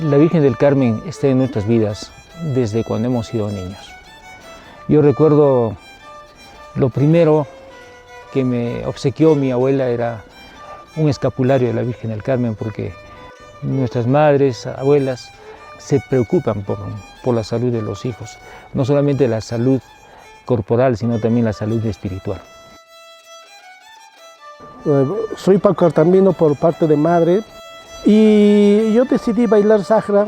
La Virgen del Carmen está en nuestras vidas desde cuando hemos sido niños. Yo recuerdo lo primero que me obsequió mi abuela era un escapulario de la Virgen del Carmen, porque nuestras madres, abuelas, se preocupan por la salud de los hijos, no solamente la salud corporal, sino también la salud espiritual. Soy paucartambino por parte de madre y yo decidí bailar Sahra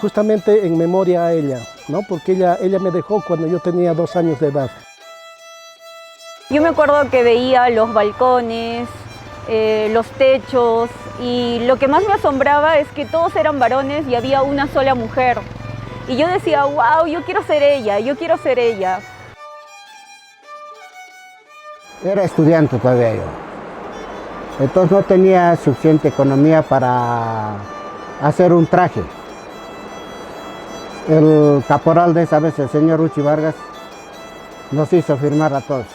justamente en memoria a ella, ¿no? Porque ella me dejó cuando yo tenía 2 años de edad. Yo me acuerdo que veía los balcones, los techos, y lo que más me asombraba es que todos eran varones y había una sola mujer. Y yo decía, wow, yo quiero ser ella, yo quiero ser ella. Era estudiante todavía yo, entonces no tenía suficiente economía para hacer un traje. El caporal de esa vez, el señor Uchi Vargas, nos hizo firmar a todos.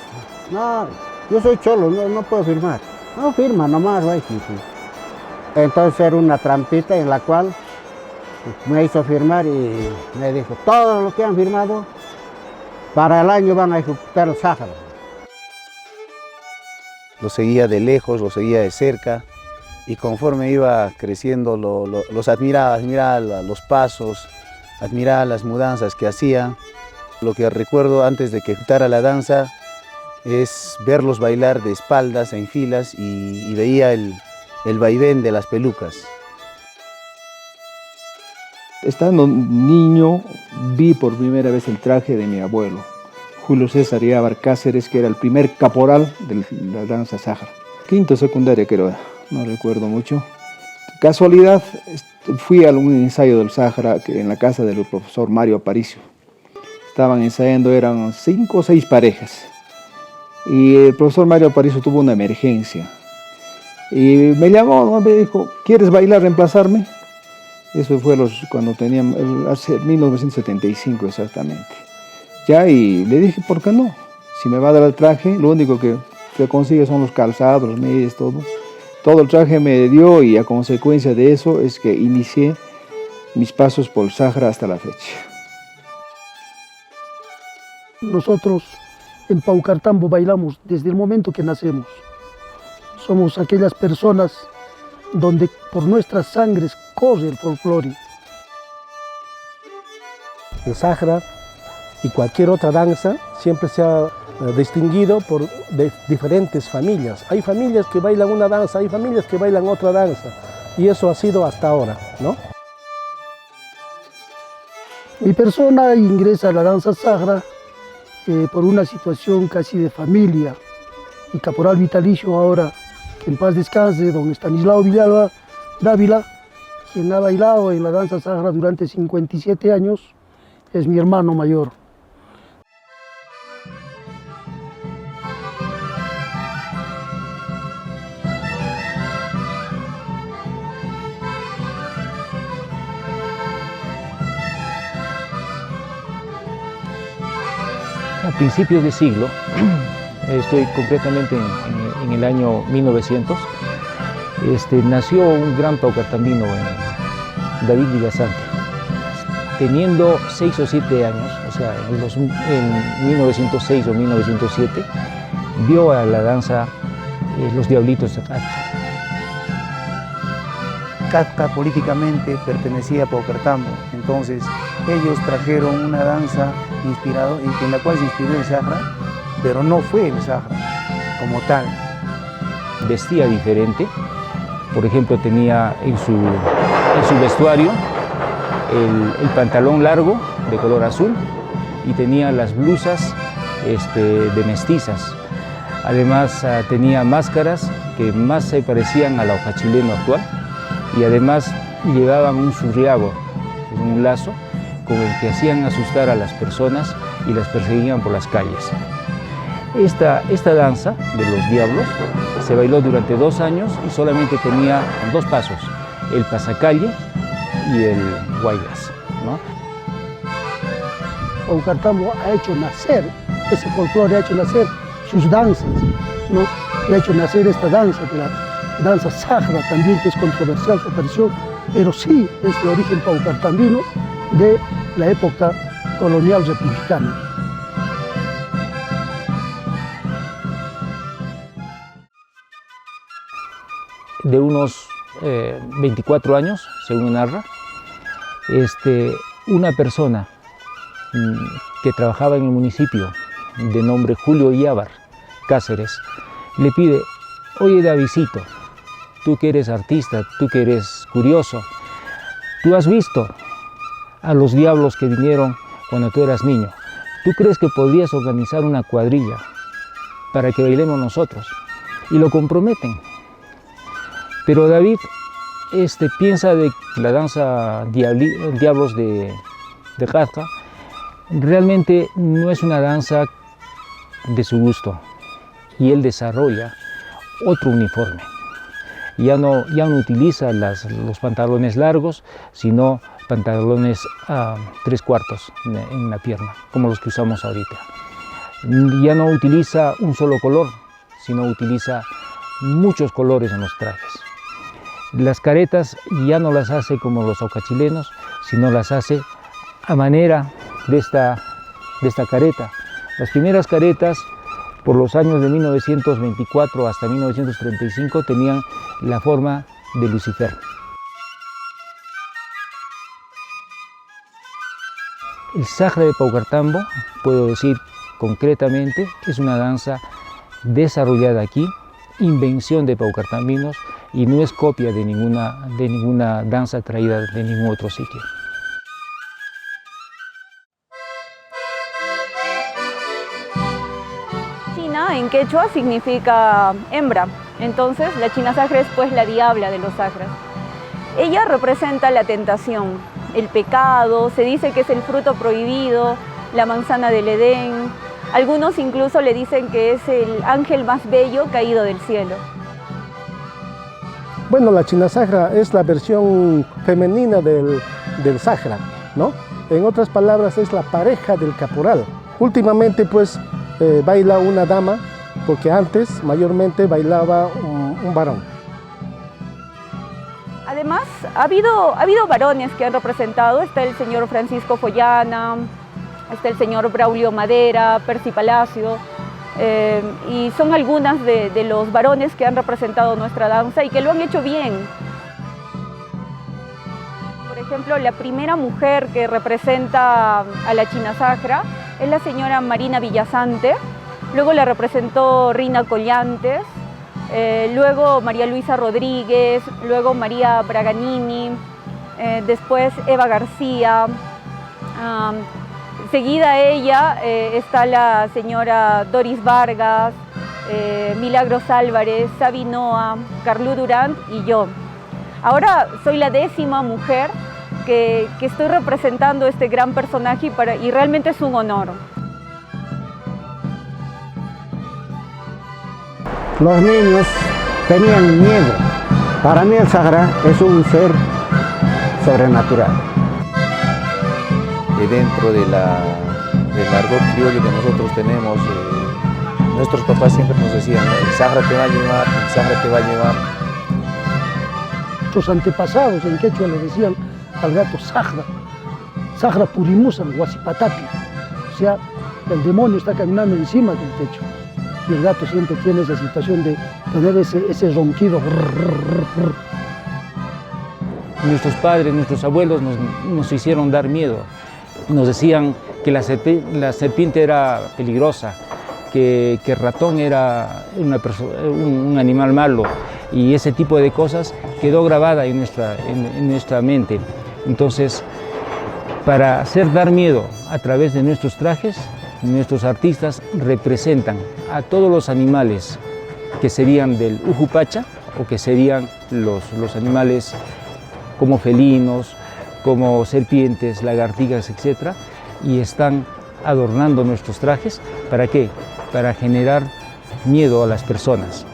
No, yo soy cholo, no puedo firmar. No, firma nomás, güey. Entonces era una trampita en la cual me hizo firmar y me dijo, todos los que han firmado, para el año van a ejecutar el Sahra. Lo seguía de lejos, lo seguía de cerca, y conforme iba creciendo los admiraba los pasos, admiraba las mudanzas que hacía. Lo que recuerdo antes de que ejecutara la danza es verlos bailar de espaldas, en filas, y veía el vaivén de las pelucas. Estando niño, vi por primera vez el traje de mi abuelo, Julio César Iávar Cáceres, que era el primer caporal de la danza Sahra. Quinto secundaria creo, no recuerdo mucho. Casualidad, fui a un ensayo del Sahra en la casa del profesor Mario Aparicio. Estaban ensayando, eran 5 o 6 parejas. Y el profesor Mario Aparicio tuvo una emergencia. Y me llamó, me dijo, ¿quieres bailar, reemplazarme? Eso fue cuando teníamos, hace 1975 exactamente. Ya, y le dije, ¿por qué no? Si me va a dar el traje, lo único que se consigue son los calzados, los medias, todo. Todo el traje me dio, y a consecuencia de eso es que inicié mis pasos por el Sahra hasta la fecha. Nosotros en Paucartambo bailamos desde el momento que nacemos. Somos aquellas personas donde por nuestras sangres corre el folclore. El Sahra y cualquier otra danza siempre se ha distinguido por diferentes familias. Hay familias que bailan una danza, hay familias que bailan otra danza, y eso ha sido hasta ahora, ¿no? Mi persona ingresa a la danza Sahra por una situación casi de familia. Mi caporal vitalicio ahora, que en paz descanse, don Estanislao Villalba Dávila, quien ha bailado en la danza Sahra durante 57 años, es mi hermano mayor. A principios de siglo, estoy concretamente en el año 1900, nació un gran paucartambino, David Villasante. Teniendo 6 o 7 años, o sea, en 1906 o 1907, vio a la danza Los Diablitos de Cacho. Kafka políticamente pertenecía a Paucartambo, entonces ellos trajeron una danza inspirada, en la cual se inspiró el Sahra, pero no fue el Sahra como tal. Vestía diferente, por ejemplo, tenía en su vestuario el pantalón largo de color azul, y tenía las blusas de mestizas. Además tenía máscaras que más se parecían a la hoja chileno actual, y además llevaban un surriago, un lazo con el que hacían asustar a las personas y las perseguían por las calles. Esta danza de los diablos se bailó durante 2 años y solamente tenía 2 pasos, el pasacalle y el guayas, ¿no? Paucartambo ha hecho nacer, ese folclore ha hecho nacer sus danzas, ¿no? Y ha hecho nacer esta danza, de la danza Sahra también, que es controversial su aparición, pero sí es de origen paucartambino de la época colonial republicana. De unos 24 años, según narra, una persona que trabajaba en el municipio, de nombre Julio Iávar Cáceres, le pide: oye Davidcito, tú que eres artista, tú que eres curioso, tú has visto a los diablos que vinieron cuando tú eras niño, ¿tú crees que podrías organizar una cuadrilla para que bailemos nosotros? Y lo comprometen. Pero David piensa de la danza Diablos de Cazca realmente no es una danza de su gusto, y él desarrolla otro uniforme. Ya no utiliza los pantalones largos, sino pantalones a 3/4 en la pierna, como los que usamos ahorita. Ya no utiliza un solo color, sino utiliza muchos colores en los trajes. Las caretas ya no las hace como los aucachilenos, sino las hace a manera de esta careta. Las primeras caretas, por los años de 1924 hasta 1935, tenían la forma de Lucifer. El Sagra de Paucartambo, puedo decir concretamente, es una danza desarrollada aquí, invención de paucartambinos, y no es copia de ninguna danza traída de ningún otro sitio. China en quechua significa hembra, entonces la China Sagra es pues la diabla de los sagras. Ella representa la tentación, el pecado, se dice que es el fruto prohibido, la manzana del Edén. Algunos incluso le dicen que es el ángel más bello caído del cielo. Bueno, la China Sagra es la versión femenina del Sagra, ¿no? En otras palabras, es la pareja del caporal. Últimamente, pues, baila una dama, porque antes mayormente bailaba un varón. Además, ha habido varones que han representado. Está el señor Francisco Follana, está el señor Braulio Madera, Percy Palacio, y son algunas de los varones que han representado nuestra danza y que lo han hecho bien. Por ejemplo, la primera mujer que representa a la China Sagra es la señora Marina Villasante, luego la representó Rina Collantes, luego María Luisa Rodríguez, luego María Braganini, después Eva García. Seguida a ella está la señora Doris Vargas, Milagros Álvarez, Sabinoa, Carlú Durán y yo. Ahora soy la 10ª mujer que estoy representando este gran personaje y realmente es un honor. Los niños tenían miedo. Para mí el Sagra es un ser sobrenatural. Dentro del argot criollo que nosotros tenemos, nuestros papás siempre nos decían: el Sagra te va a llevar, el Sagra te va a llevar. Nuestros antepasados en quechua le decían al gato Sagra, Sagra purimusan, guasipatapi. O sea, el demonio está caminando encima del techo. Y el gato siempre tiene esa situación de tener ese ronquido. Nuestros padres, nuestros abuelos nos hicieron dar miedo. Nos decían que la serpiente era peligrosa, que el ratón era un animal malo, y ese tipo de cosas quedó grabada en nuestra mente. Entonces, para hacer dar miedo a través de nuestros trajes, nuestros artistas representan a todos los animales que serían del Ujupacha, o que serían los animales como felinos, como serpientes, lagartijas, etc. Y están adornando nuestros trajes. ¿Para qué? Para generar miedo a las personas.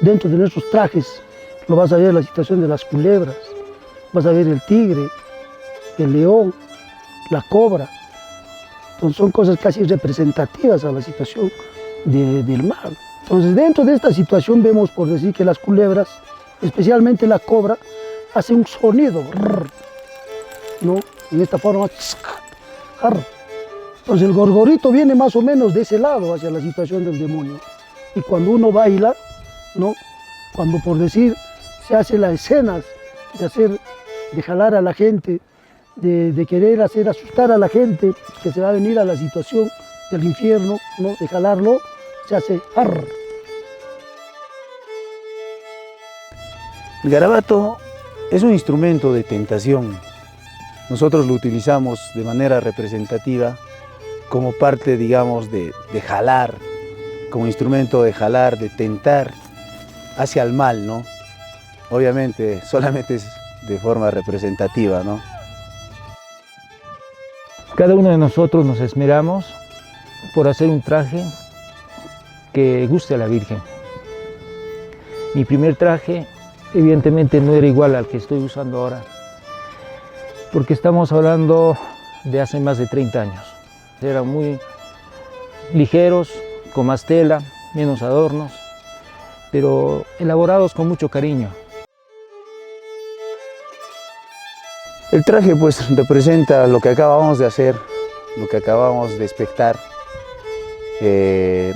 Dentro de nuestros trajes lo vas a ver la situación de las culebras, vas a ver el tigre, el león, la cobra. Entonces son cosas casi representativas a la situación del mar. Entonces dentro de esta situación vemos, por decir, que las culebras especialmente la cobra, hace un sonido, ¿no? En esta forma, entonces el gorgorito viene más o menos de ese lado, hacia la situación del demonio. Y cuando uno baila, ¿no? Cuando por decir se hace las escenas de jalar a la gente, de querer hacer asustar a la gente que se va a venir a la situación del infierno, ¿no? De jalarlo, se hace arr. El garabato es un instrumento de tentación. Nosotros lo utilizamos de manera representativa como parte, digamos, de jalar, como instrumento de jalar, de tentar hacia el mal, ¿no? Obviamente, solamente es de forma representativa, ¿no? Cada uno de nosotros nos esmeramos por hacer un traje que guste a la Virgen. Mi primer traje, evidentemente, no era igual al que estoy usando ahora, porque estamos hablando de hace más de 30 años. Eran muy ligeros, con más tela, menos adornos, pero elaborados con mucho cariño. El traje pues representa lo que acabamos de hacer, lo que acabamos de espectar,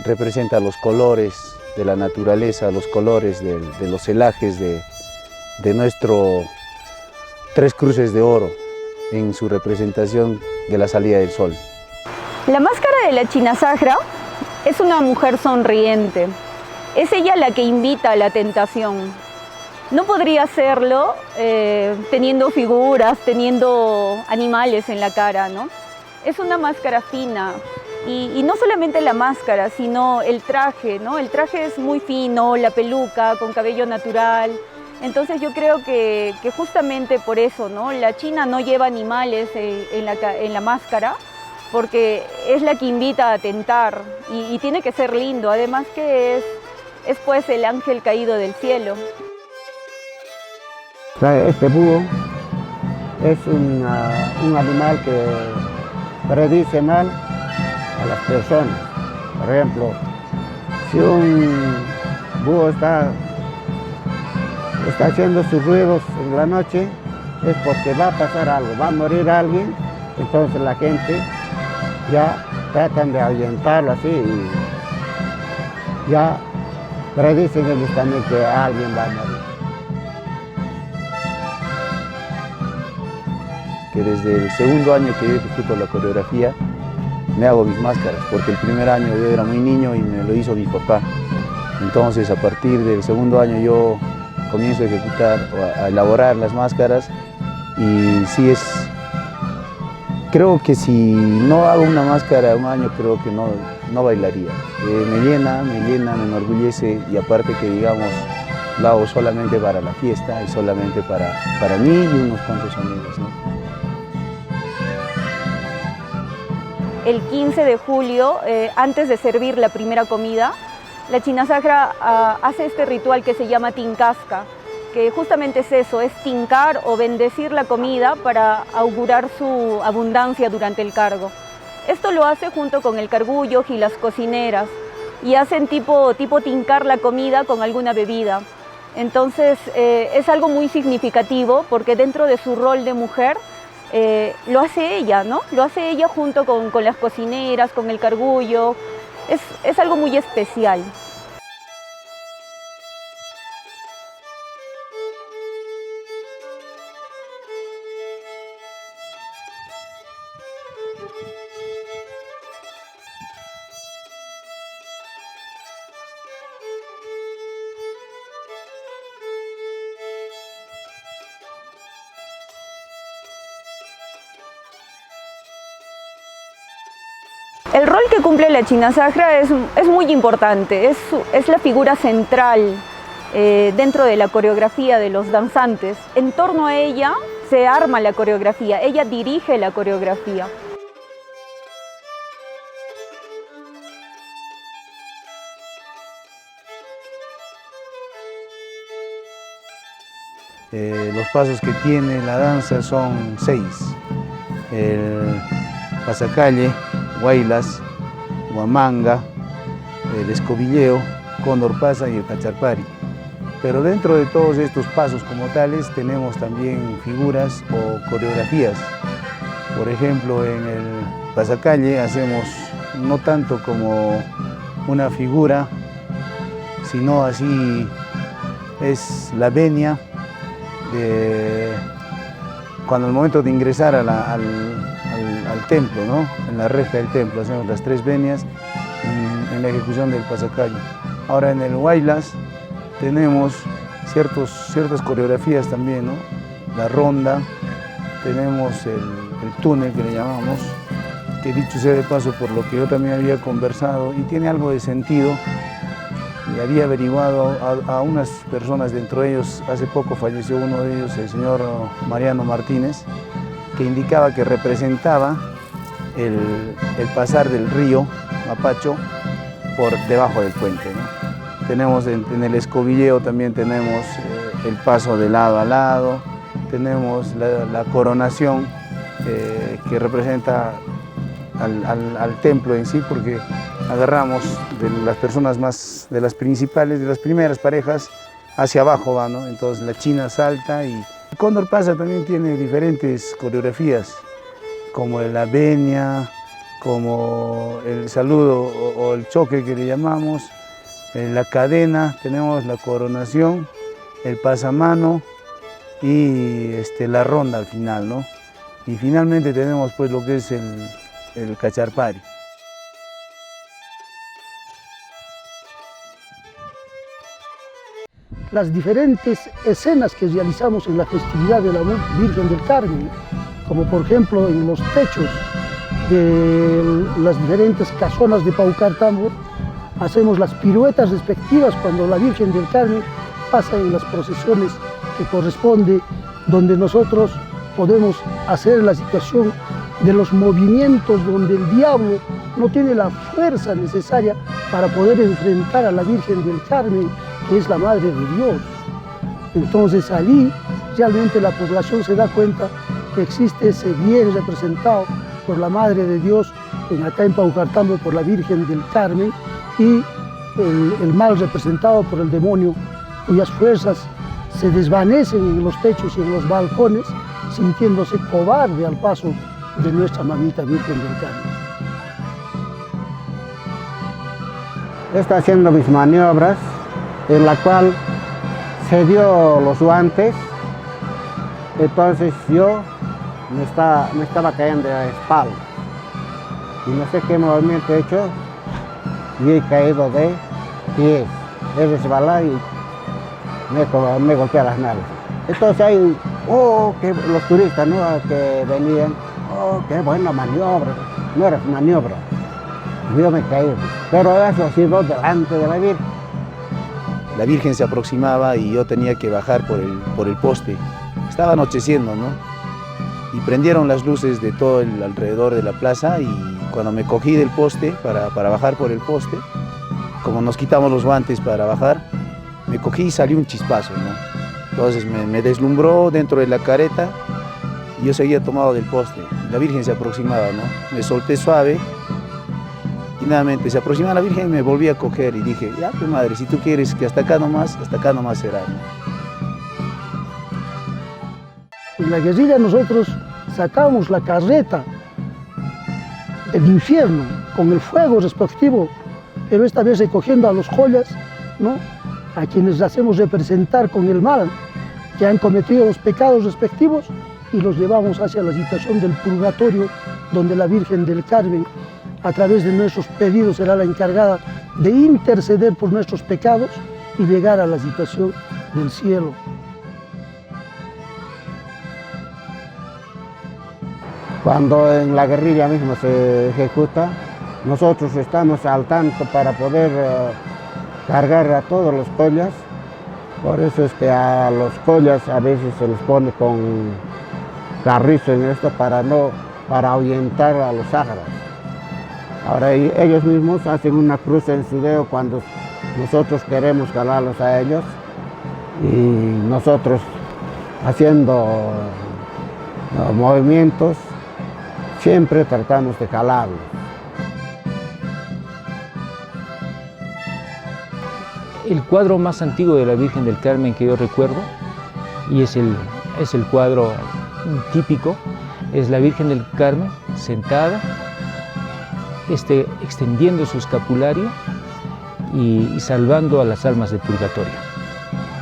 representa los colores de la naturaleza, los colores de los celajes de nuestro Tres Cruces de Oro en su representación de la salida del sol. La máscara de la China Sagra es una mujer sonriente. Es ella la que invita a la tentación. No podría hacerlo teniendo figuras, teniendo animales en la cara, ¿no? Es una máscara fina. Y no solamente la máscara, sino el traje, ¿no? El traje es muy fino, la peluca con cabello natural. Entonces yo creo que justamente por eso, ¿no? La China no lleva animales en la máscara, porque es la que invita a tentar y tiene que ser lindo. Además que es pues el ángel caído del cielo. Este búho es un animal que predice mal a las personas. Por ejemplo, si un búho está haciendo sus ruidos en la noche, es porque va a pasar algo, va a morir alguien, entonces la gente ya tratan de ahuyentarlo así y ya predicen ellos también que alguien va a morir. Que desde el segundo año que yo ejecuto la coreografía, me hago mis máscaras, porque el primer año yo era muy niño y me lo hizo mi papá. Entonces, a partir del segundo año yo comienzo a ejecutar, a elaborar las máscaras y sí creo que si no hago una máscara un año, creo que no bailaría. Me llena, me enorgullece y aparte que digamos, lo hago solamente para la fiesta y solamente para mí y unos cuantos amigos, ¿no? El 15 de julio, antes de servir la primera comida, la China Sagra hace este ritual que se llama tincasca, que justamente es eso, es tincar o bendecir la comida para augurar su abundancia durante el cargo. Esto lo hace junto con el cargullo y las cocineras y hacen tipo tincar la comida con alguna bebida. Entonces es algo muy significativo porque dentro de su rol de mujer lo hace ella, ¿no? Lo hace ella junto con las cocineras, con el cargullo. Es algo muy especial. El rol que cumple la China Sagra es muy importante, es la figura central dentro de la coreografía de los danzantes. En torno a ella se arma la coreografía, ella dirige la coreografía. Los pasos que tiene la danza son 6. El pasacalle, guaylas, guamanga, el escobilleo, cóndor pasa y el cacharpari. Pero dentro de todos estos pasos como tales tenemos también figuras o coreografías. Por ejemplo, en el pasacalle hacemos no tanto como una figura, sino así es la venia de cuando al momento de ingresar al templo, ¿no? En la reja del templo hacemos las 3 venias en la ejecución del pasacalle. Ahora en el huaylas tenemos ciertas coreografías también, ¿no? La ronda, tenemos el túnel que le llamamos, que dicho sea de paso por lo que yo también había conversado y tiene algo de sentido. Y había averiguado a unas personas, dentro de ellos, hace poco falleció uno de ellos, el señor Mariano Martínez, que indicaba que representaba el pasar del río Mapacho por debajo del puente, ¿no? Tenemos en el escobilleo también tenemos el paso de lado a lado, tenemos la coronación que representa al templo en sí, porque agarramos de las personas de las principales, de las primeras parejas, hacia abajo va, ¿no? Entonces la china salta y el cóndor pasa también tiene diferentes coreografías, como la venia, como el saludo o el choque que le llamamos, la cadena, tenemos la coronación, el pasamano y la ronda al final, ¿no? Y finalmente tenemos pues lo que es el cacharpari. Las diferentes escenas que realizamos en la festividad de la Virgen del Carmen, como por ejemplo en los techos de las diferentes casonas de Paucartambo, hacemos las piruetas respectivas cuando la Virgen del Carmen pasa en las procesiones que corresponde, donde nosotros podemos hacer la situación de los movimientos donde el diablo no tiene la fuerza necesaria para poder enfrentar a la Virgen del Carmen, que es la Madre de Dios. Entonces allí realmente la población se da cuenta que existe ese bien representado por la Madre de Dios, acá en Paucartambo por la Virgen del Carmen, y el mal representado por el demonio, cuyas fuerzas se desvanecen en los techos y en los balcones, sintiéndose cobarde al paso de nuestra mamita Virgen del Carmen. Está haciendo mis maniobras, en la cual se dio los guantes, entonces yo me estaba cayendo de espalda y no sé qué movimiento he hecho y he caído de pies, he resbalado y me golpeé las nalgas. Entonces hay, que los turistas, ¿no?, que venían, qué buena maniobra, no era maniobra, yo me caí, pero eso ha sido delante de la Virgen. La Virgen se aproximaba y yo tenía que bajar por el poste. Estaba anocheciendo, ¿no? Y prendieron las luces de todo el alrededor de la plaza y cuando me cogí del poste para bajar por el poste, como nos quitamos los guantes para bajar, me cogí y salió un chispazo, ¿no? Entonces me deslumbró dentro de la careta y yo seguía tomado del poste. La Virgen se aproximaba, ¿no? Me solté suave y nuevamente se aproximaba la Virgen y me volví a coger y dije, ya pues madre, si tú quieres que hasta acá nomás será, ¿no? En la guerrilla nosotros sacamos la carreta del infierno con el fuego respectivo, pero esta vez recogiendo a los joyas, ¿no?, a quienes hacemos representar con el mal, que han cometido los pecados respectivos, y los llevamos hacia la situación del purgatorio, donde la Virgen del Carmen, a través de nuestros pedidos, será la encargada de interceder por nuestros pecados y llegar a la situación del cielo. Cuando en la guerrilla mismo se ejecuta, nosotros estamos al tanto para poder cargar a todos los collas. Por eso es que a los collas a veces se les pone con carrizo en esto para ahuyentar a los sáharas. Ahora ellos mismos hacen una cruz en su dedo cuando nosotros queremos jalarlos a ellos y nosotros haciendo movimientos siempre tratamos de jalarlos. el cuadro más antiguo de la Virgen del Carmen que yo recuerdo, y es el cuadro típico, es la Virgen del Carmen sentada, extendiendo su escapulario y salvando a las almas del purgatorio.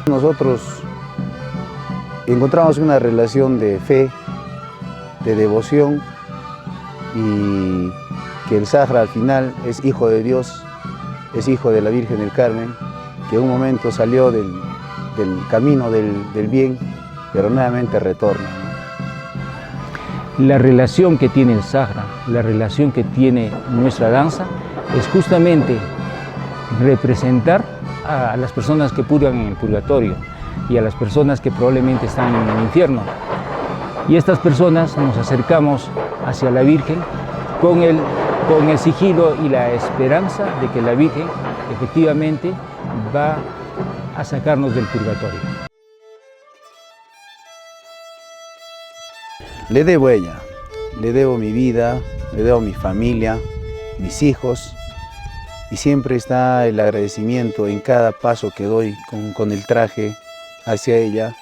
Nosotros encontramos una relación de fe, de devoción, y que el Sahra al final es hijo de Dios, es hijo de la Virgen del Carmen, que en un momento salió del camino del bien, pero nuevamente retorna. La relación que tiene el Sahra, la relación que tiene nuestra danza, es justamente representar a las personas que purgan en el purgatorio y a las personas que probablemente están en el infierno. Y estas personas nos acercamos hacia la Virgen con el sigilo y la esperanza de que la Virgen efectivamente va a sacarnos del purgatorio. Le debo a ella, le debo mi vida, le debo mi familia, mis hijos, y siempre está el agradecimiento en cada paso que doy con el traje hacia ella.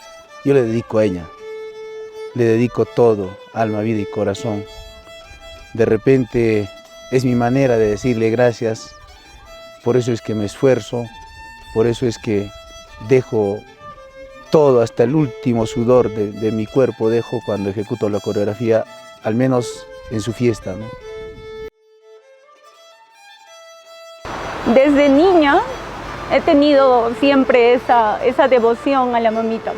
Yo le dedico a ella, le dedico todo, alma, vida y corazón. De repente es mi manera de decirle gracias, por eso es que me esfuerzo, por eso es que dejo todo, hasta el último sudor de mi cuerpo dejo cuando ejecuto la coreografía, al menos en su fiesta, ¿no? Desde niña he tenido siempre esa devoción a la mamita.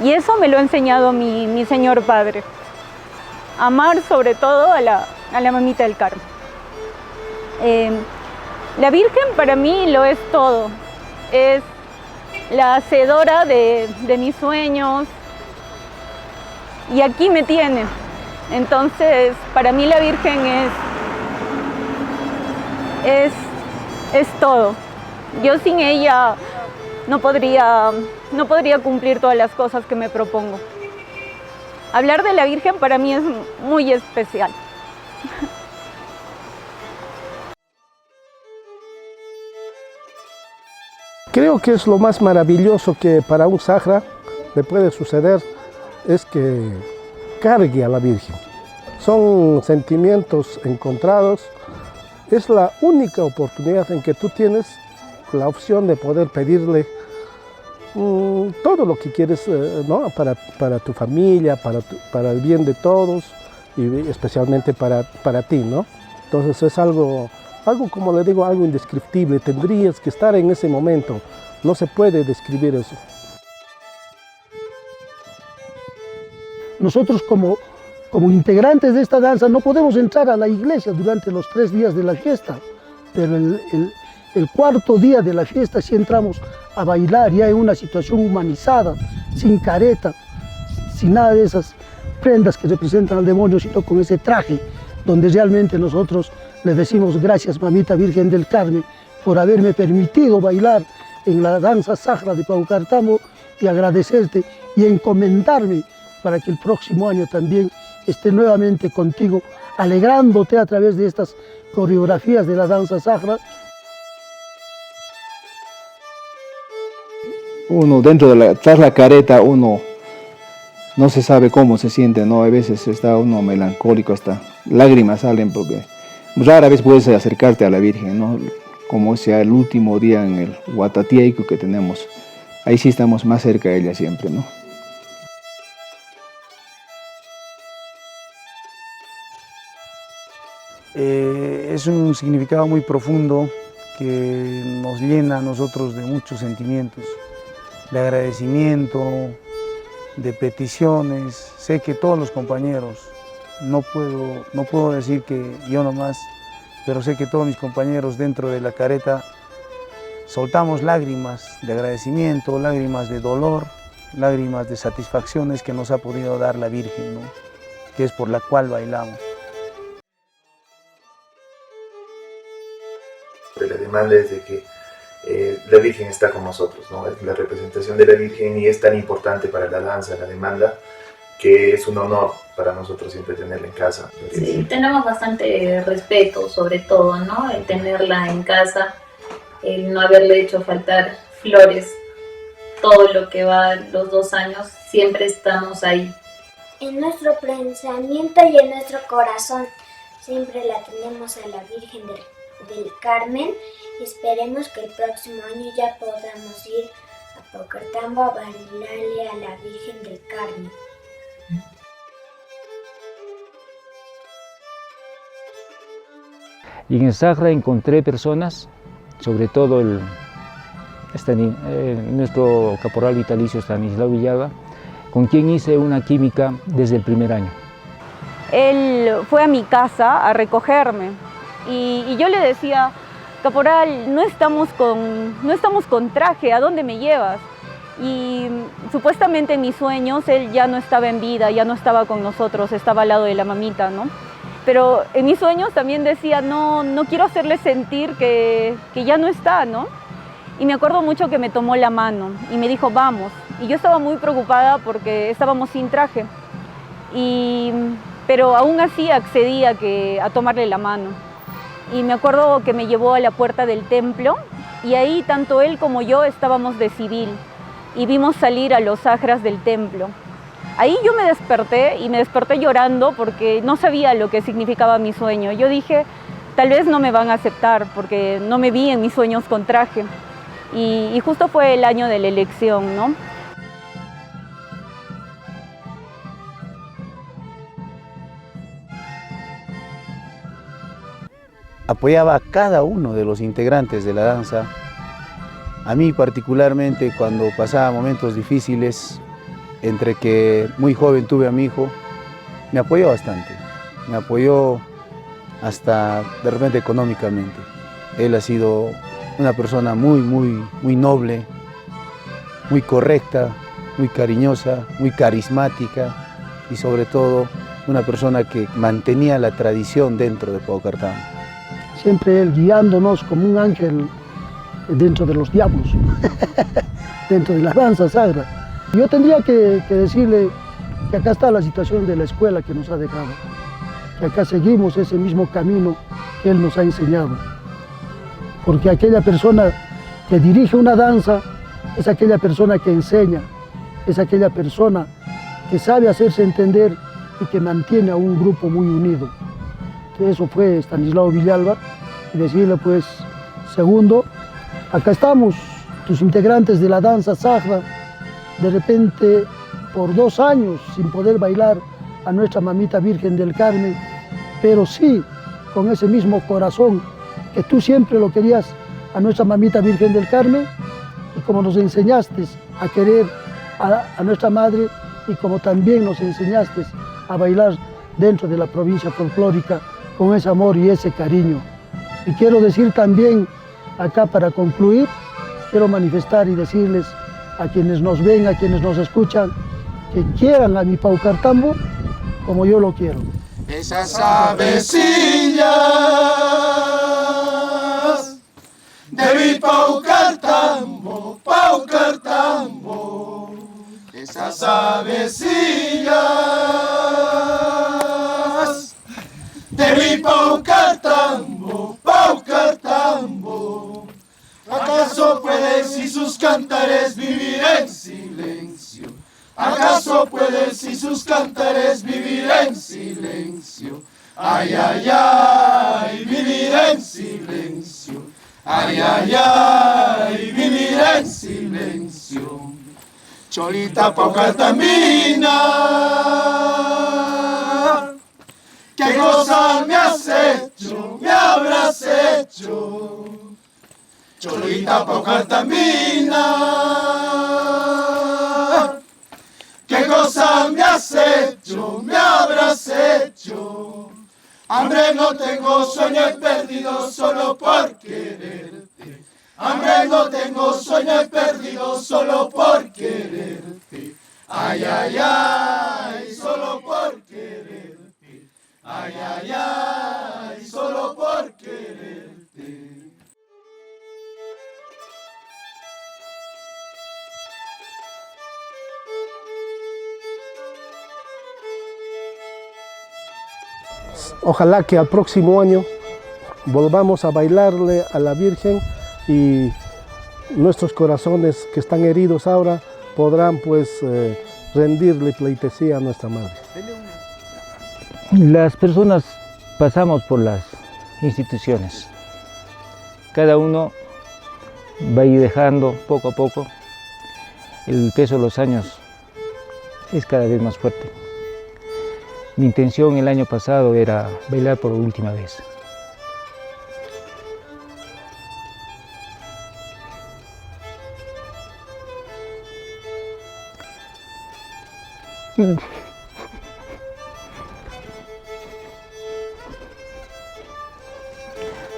Y eso me lo ha enseñado mi señor padre. Amar sobre todo a la mamita del Carmen. La Virgen para mí lo es todo. Es la hacedora de mis sueños. Y aquí me tiene. Entonces, para mí la Virgen es todo. Yo sin ella no podría cumplir todas las cosas que me propongo. Hablar de la Virgen para mí es muy especial. Creo que es lo más maravilloso que para un Sahra le puede suceder, es que cargue a la Virgen. Son sentimientos encontrados. Es la única oportunidad en que tú tienes la opción de poder pedirle todo lo que quieres, ¿no? para tu familia, para el bien de todos y especialmente para ti, ¿no? Entonces es algo, como le digo, algo indescriptible. Tendrías que estar en ese momento. No se puede describir eso. Nosotros como integrantes de esta danza no podemos entrar a la iglesia durante los 3 días de la fiesta, pero el cuarto día de la fiesta sí entramos a bailar ya en una situación humanizada, sin careta, sin nada de esas prendas que representan al demonio, sino con ese traje, donde realmente nosotros le decimos gracias, mamita Virgen del Carmen, por haberme permitido bailar en la danza Sahra de Paucartambo, y agradecerte y encomendarme para que el próximo año también esté nuevamente contigo, alegrándote a través de estas coreografías de la danza Sahra. Uno tras la careta, uno no se sabe cómo se siente, ¿no? A veces está uno melancólico, hasta lágrimas salen, porque rara vez puedes acercarte a la Virgen, ¿no? Como sea el último día en el Huatatiaico que tenemos, ahí sí estamos más cerca de ella siempre, ¿no? Es un significado muy profundo que nos llena a nosotros de muchos sentimientos, de agradecimiento, de peticiones. Sé que todos los compañeros, no puedo decir que yo nomás, pero sé que todos mis compañeros dentro de la careta soltamos lágrimas de agradecimiento, lágrimas de dolor, lágrimas de satisfacciones que nos ha podido dar la Virgen, ¿no? Que es por la cual bailamos. La demanda es de que la Virgen está con nosotros, ¿no? Es la representación de la Virgen y es tan importante para la danza, la demanda, que es un honor para nosotros siempre tenerla en casa. Sí, tenemos bastante respeto sobre todo, ¿no? El tenerla en casa, el no haberle hecho faltar flores todo lo que va los 2 años, siempre estamos ahí. En nuestro pensamiento y en nuestro corazón siempre la tenemos a la Virgen del Carmen y esperemos que el próximo año ya podamos ir a Paucartambo a bailarle a la Virgen del Carmen. Y en el Sagra encontré personas, sobre todo nuestro caporal vitalicio Estanislao Villaga, con quien hice una química desde el primer año. Él fue a mi casa a recogerme y yo le decía, caporal, no estamos con traje, ¿a dónde me llevas? Y supuestamente en mis sueños él ya no estaba en vida, ya no estaba con nosotros, estaba al lado de la mamita, ¿no? Pero en mis sueños también decía, no quiero hacerle sentir que ya no está, ¿no? Y me acuerdo mucho que me tomó la mano y me dijo, vamos. Y yo estaba muy preocupada porque estábamos sin traje. Pero aún así accedí a tomarle la mano. Y me acuerdo que me llevó a la puerta del templo y ahí tanto él como yo estábamos de civil y vimos salir a los sagras del templo. Ahí yo me desperté y me desperté llorando porque no sabía lo que significaba mi sueño. Yo dije, tal vez no me van a aceptar porque no me vi en mis sueños con traje. Y justo fue el año de la elección, ¿no? Apoyaba a cada uno de los integrantes de la danza. A mí particularmente cuando pasaba momentos difíciles, entre que muy joven tuve a mi hijo, me apoyó bastante. Me apoyó hasta de repente económicamente. Él ha sido una persona muy noble, muy correcta, muy cariñosa, muy carismática y sobre todo una persona que mantenía la tradición dentro de Paucartambo. Siempre él guiándonos como un ángel dentro de los diablos, dentro de la danza sagra. Yo tendría que decirle que acá está la situación de la escuela que nos ha dejado, que acá seguimos ese mismo camino que él nos ha enseñado. Porque aquella persona que dirige una danza es aquella persona que enseña, es aquella persona que sabe hacerse entender y que mantiene a un grupo muy unido. Eso fue Estanislao Villalba, y decirle pues, segundo, acá estamos, tus integrantes de la danza sagra, de repente por 2 años sin poder bailar a nuestra mamita Virgen del Carmen, pero sí con ese mismo corazón que tú siempre lo querías a nuestra mamita Virgen del Carmen, y como nos enseñaste a querer a nuestra madre y como también nos enseñaste a bailar dentro de la provincia folclórica con ese amor y ese cariño. Y quiero decir también, acá para concluir, quiero manifestar y decirles a quienes nos ven, a quienes nos escuchan, que quieran a mi Paucartambo como yo lo quiero. Esas avecillas de mi Paucartambo, Paucartambo, esas avecillas de mi Paucartambo, Paucartambo. ¿Acaso pueden si sus cantares vivir en silencio? ¿Acaso pueden si sus cantares vivir en silencio? Ay, ay, ay, vivir en silencio. Ay, ay, ay, vivir en silencio. Cholita paucartambina, qué cosa me has hecho, me habrás hecho. Cholita paucartambina, qué cosa me has hecho, me habrás hecho. Hambre no tengo, sueño he perdido solo por quererte. Hambre no tengo, sueño he perdido solo por quererte. Ay, ay, ay, solo por quererte. Ay, ay, ay, solo por quererte. Ojalá que al próximo año volvamos a bailarle a la Virgen y nuestros corazones que están heridos ahora podrán pues rendirle pleitesía a nuestra Madre. Las personas pasamos por las instituciones. Cada uno va a ir dejando poco a poco. El peso de los años es cada vez más fuerte. Mi intención el año pasado era bailar por última vez.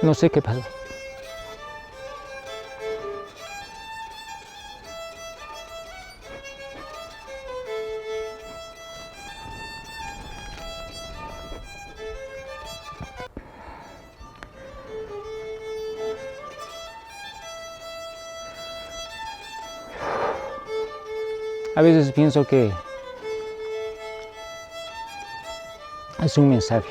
No sé qué pasó. A veces pienso que es un mensaje,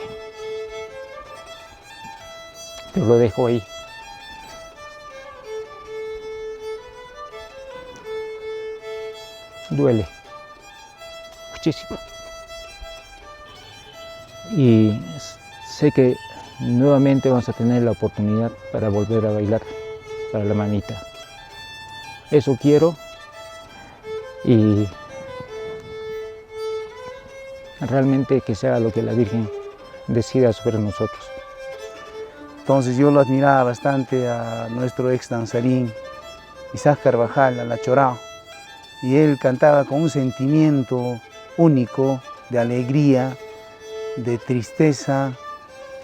pero lo dejo ahí. Duele muchísimo. Y sé que nuevamente vamos a tener la oportunidad para volver a bailar para la manita. Eso quiero. Y realmente que sea lo que la Virgen decida sobre nosotros. Entonces yo lo admiraba bastante a nuestro ex danzarín, Isaac Carvajal, a la Chorao, y él cantaba con un sentimiento único de alegría, de tristeza,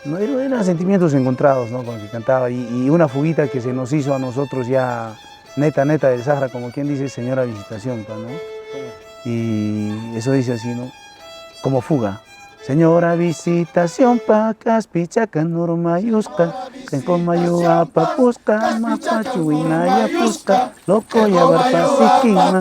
no, eran sentimientos encontrados, ¿no? Con el que cantaba, y una fuguita que se nos hizo a nosotros ya neta del Sahara, como quien dice, señora visitación, ¿no? Y eso dice así, ¿no? Como fuga. Señora visitación pa caspichaca normayusca, tenko mayu apa pusca, mapachuina ya pusca, loco ya barpasiquima.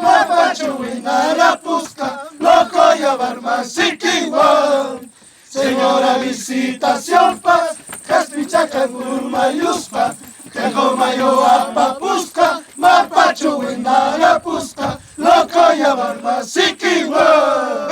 Mapachuina ya pusca, loco ya barpasiquima. Señora visitación pa caspichaca normayusca, tengo mayo apa pusca, mapachuina ya pusca, loco ya barpasiquima.